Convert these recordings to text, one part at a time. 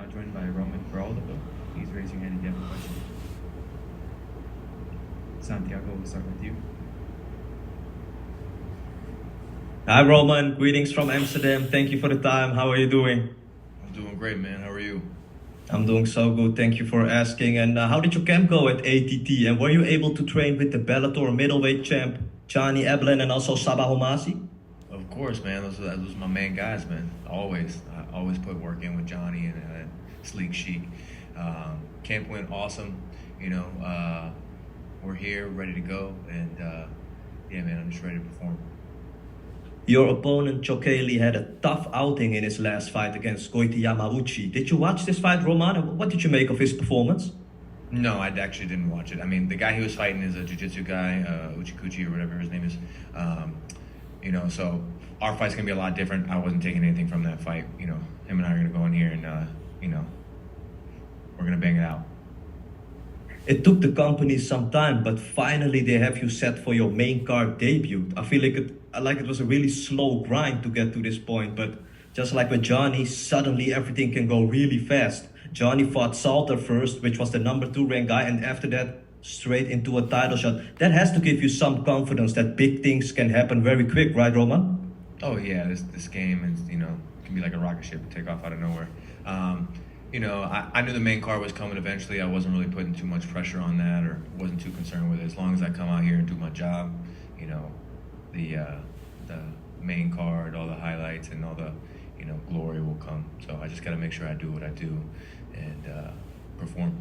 now joined by Roman Faraldo. Please raise your hand if you have a question. Santiago, we'll start with you. Hi Roman, greetings from Amsterdam. Thank you for the time. How are you doing? I'm doing great, man. How are you? I'm doing so good. Thank you for asking. And how did your camp go at ATT? And were you able to train with the Bellator middleweight champ Johnny Eblen and also Sabah Homasi? Of course, man. Those are my main guys, man. I always put work in with Johnny and Sleek Chic. Camp went awesome. We're here, ready to go, and yeah, man, I'm just ready to perform. Your opponent Chokeli had a tough outing in his last fight against Goiti Yamauchi. Did you watch this fight, Roman? And what did you make of his performance? No, I actually didn't watch it. I mean, the guy he was fighting is a jiu-jitsu guy, Uchikuchi or whatever his name is. So our fight's gonna be a lot different. I wasn't taking anything from that fight. Him and I are gonna go in here and we're gonna bang it out. It took the company some time, but finally they have you set for your main card debut. I feel like it was a really slow grind to get to this point, but just like with Johnny, suddenly everything can go really fast. Johnny fought Salter first, which was the number 2 ranked guy, and after that, straight into a title shot. That has to give you some confidence that big things can happen very quick, right, Roman? Oh yeah, this game is can be like a rocket ship and take off out of nowhere. I knew the main card was coming eventually. I wasn't really putting too much pressure on that, or wasn't too concerned with it. As long as I come out here and do my job, the main card, all the highlights, and all the glory will come. So I just got to make sure I do what I do and perform.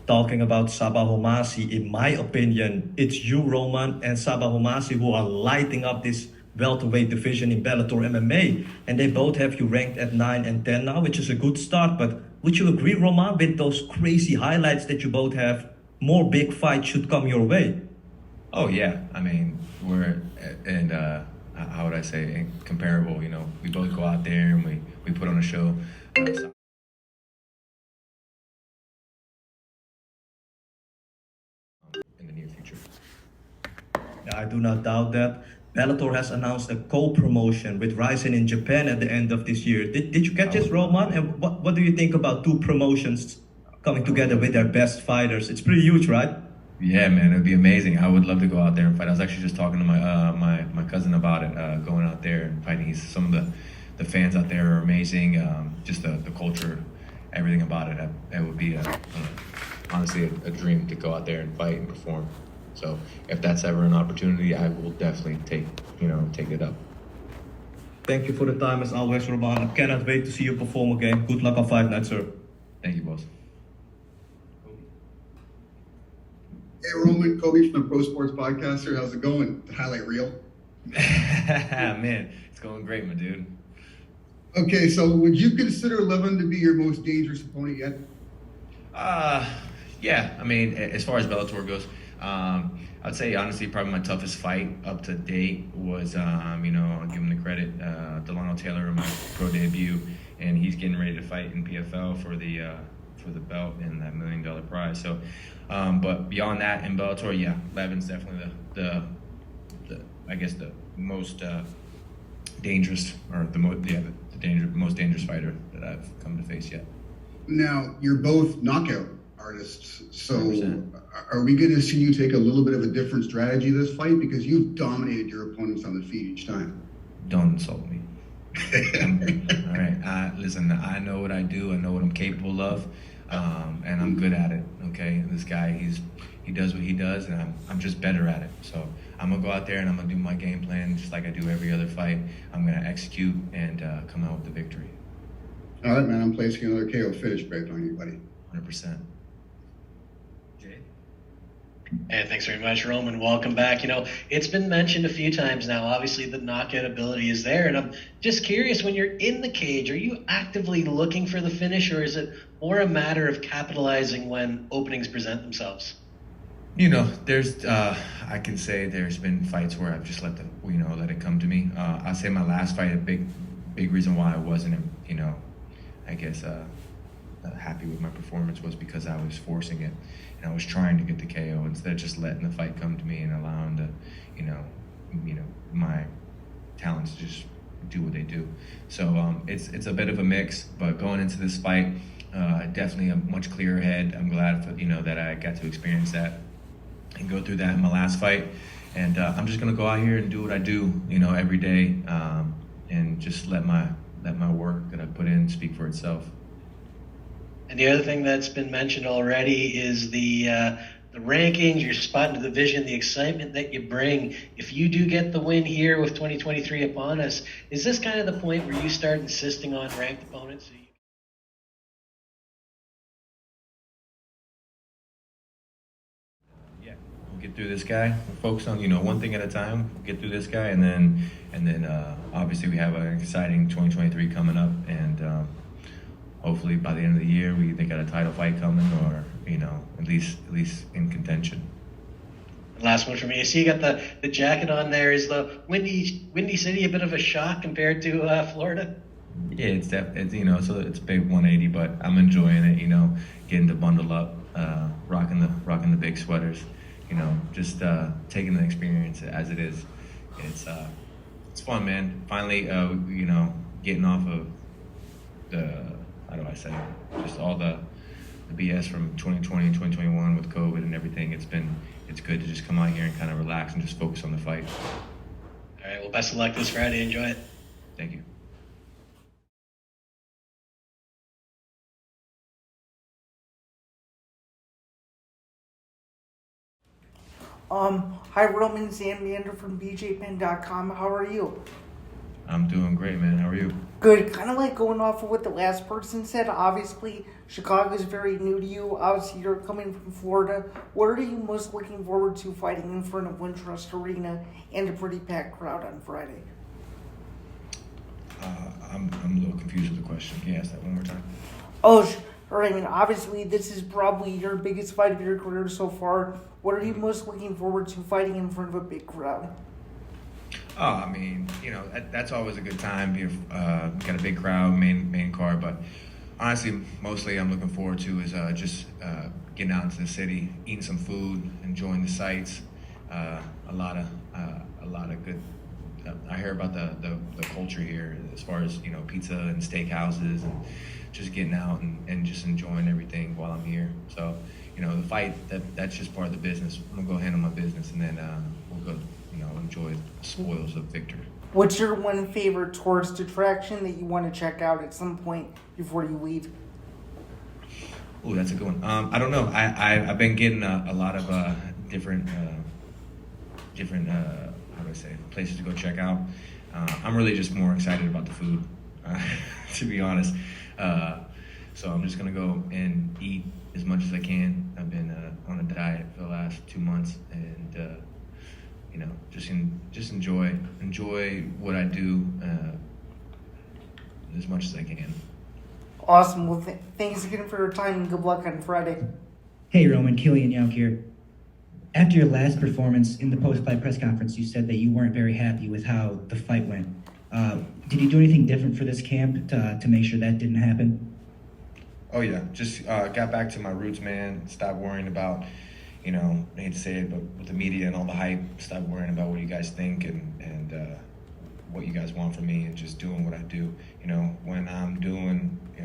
Talking about Sabah Homasi, in my opinion, it's you, Roman, and Sabah Homasi who are lighting up this welterweight division in Bellator MMA. And they both have you ranked at 9 and 10 now, which is a good start. But would you agree, Roman, with those crazy highlights that you both have? More big fights should come your way. Oh yeah, I mean, we're and how would I say, comparable. We both go out there and we put on a show. In the near future. I do not doubt that. Bellator has announced a co-promotion with Ryzen in Japan at the end of this year. Did you catch this, Roman? And what do you think about 2 promotions coming together with their best fighters? It's pretty huge, right? Yeah, man, it'd be amazing. I would love to go out there and fight. I was actually just talking to my cousin about it, going out there and fighting. Some of the fans out there are amazing. Just the culture, everything about it. It would be honestly a dream to go out there and fight and perform. So if that's ever an opportunity, I will definitely take it up. Thank you for the time as always, Roman. I cannot wait to see you perform again. Good luck on fight night, sir. Thank you, boss. Hey Roman, Kobe from the Pro Sports Podcast here. How's it going? The highlight reel. Man, it's going great, my dude. Okay, so would you consider Levin to be your most dangerous opponent yet? Yeah. I mean, as far as Bellator goes, I'd say honestly probably my toughest fight up to date was, I'll give him the credit, Delano Taylor in my pro debut, and he's getting ready to fight in PFL for the belt and that $1 million prize. So, but beyond that, in Bellator, yeah, Levin's definitely the I guess the most dangerous, or the most dangerous fighter that I've come to face yet. Now, you're both knockout artists, so 100%. Are we going to see you take a little bit of a different strategy this fight, because you've dominated your opponents on the feet each time? Don't insult me. All right, listen, I know what I do. I know what I'm capable of, and I'm good at it. Okay, this guy, he does what he does, and I'm just better at it. So I'm gonna go out there and I'm gonna do my game plan just like I do every other fight. I'm gonna execute and come out with the victory. All right, man. I'm placing another KO finish bet on you, buddy. 100%. Hey, thanks very much, Roman. Welcome back. It's been mentioned a few times now. Obviously, the knockout ability is there. And I'm just curious, when you're in the cage, are you actively looking for the finish, or is it more a matter of capitalizing when openings present themselves? There's, I can say there's been fights where I've just let it come to me. I'll say my last fight, a big reason why I wasn't, I guess, happy with my performance was because I was forcing it, and I was trying to get the KO instead of just letting the fight come to me and allowing my talents to just do what they do. So it's a bit of a mix, but going into this fight, definitely a much clearer head. I'm glad for, that I got to experience that and go through that in my last fight. And I'm just gonna go out here and do what I do, every day, and just let my work that I put in speak for itself. And the other thing that's been mentioned already is the rankings, your spot in the division, the excitement that you bring. If you do get the win here with 2023 upon us, is this kind of the point where you start insisting on ranked opponents? Yeah, we'll get through this guy. We'll focus on one thing at a time. We'll get through this guy, and then obviously we have an exciting 2023 coming up, and hopefully by the end of the year we either got a title fight coming, or at least in contention. Last one for me. I see you got the jacket on there. Is the Windy City a bit of a shock compared to Florida? Yeah, it's so it's a big 180, but I'm enjoying it. Getting to bundle up, rocking the big sweaters. Just taking the experience as it is. It's fun, man. Finally, getting off of the, how do I say it? Just all the BS from 2020 and 2021 with COVID and everything. It's good to just come out here and kind of relax and just focus on the fight. All right. Well, best of luck this Friday. Enjoy it. Thank you. Hi, Roman, Zamander from BJPen.com. How are you? I'm doing great, man. How are you? Good. Kind of like going off of what the last person said. Obviously, Chicago is very new to you. Obviously, you're coming from Florida. What are you most looking forward to fighting in front of Wintrust Arena and a pretty packed crowd on Friday? I'm a little confused with the question. Can you ask that one more time? Oh, sure. I mean, obviously, this is probably your biggest fight of your career so far. What are you most looking forward to fighting in front of a big crowd? Oh, I mean, that's always a good time. Got a big crowd, main card, but honestly, mostly I'm looking forward to is just getting out into the city, eating some food, enjoying the sights. A lot of good. I hear about the culture here as far as pizza and steakhouses, and just getting out and just enjoying everything while I'm here. So the fight, that's just part of the business. I'm gonna go handle my business, and then we'll go enjoy the spoils of victory. What's your one favorite tourist attraction that you want to check out at some point before you leave? Oh, that's a good one. I don't know. I've been getting a lot of different how do I say, places to go check out. I'm really just more excited about the food, to be honest. So I'm just gonna go and eat as much as I can. I've been on a diet for the last 2 months, and just enjoy what I do as much as I can. Awesome. Well, thanks again for your time and good luck on Friday. Hey Roman, Killian Yauk here. After your last performance in the post-fight press conference, you said that you weren't very happy with how the fight went. Did you do anything different for this camp to make sure that didn't happen? Oh yeah, just got back to my roots, man. Stopped worrying about, I hate to say it, but with the media and all the hype, stop worrying about what you guys think and what you guys want from me, and just doing what I do.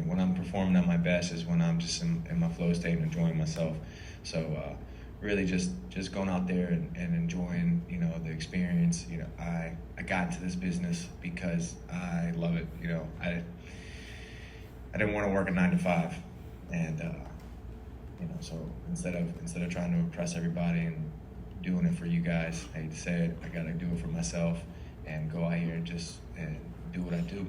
When I'm performing at my best is when I'm just in my flow state and enjoying myself. So really just going out there and enjoying, the experience. I got into this business because I love it. I didn't want to work a 9 to 5, and so instead of trying to impress everybody and doing it for you guys, I hate to say it, I gotta do it for myself and go out here and do what I do.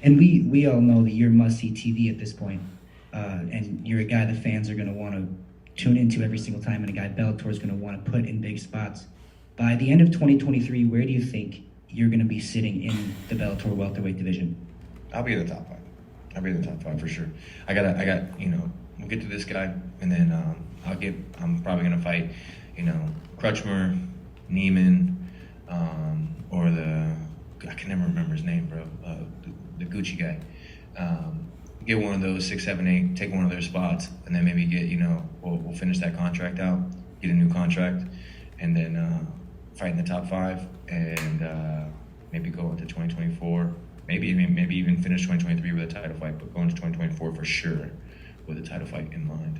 And we all know that you're must-see TV at this point, and you're a guy the fans are going to want to tune into every single time, and a guy Bellator is going to want to put in big spots. By the end of 2023, where do you think you're going to be sitting in the Bellator welterweight division? I'll be in the top 5. I'll be in the top 5 for sure. We'll get to this guy, and then I'm probably gonna fight, Crutchmer, Neiman, or I can never remember his name, bro. The Gucci guy. Get one of those 6, 7, 8. Take one of their spots, and then maybe get we'll finish that contract out, get a new contract, and then fight in the top 5, and maybe go into 2024, maybe even finish 2023 with a title fight, but go into 2024 for sure with a title fight in mind.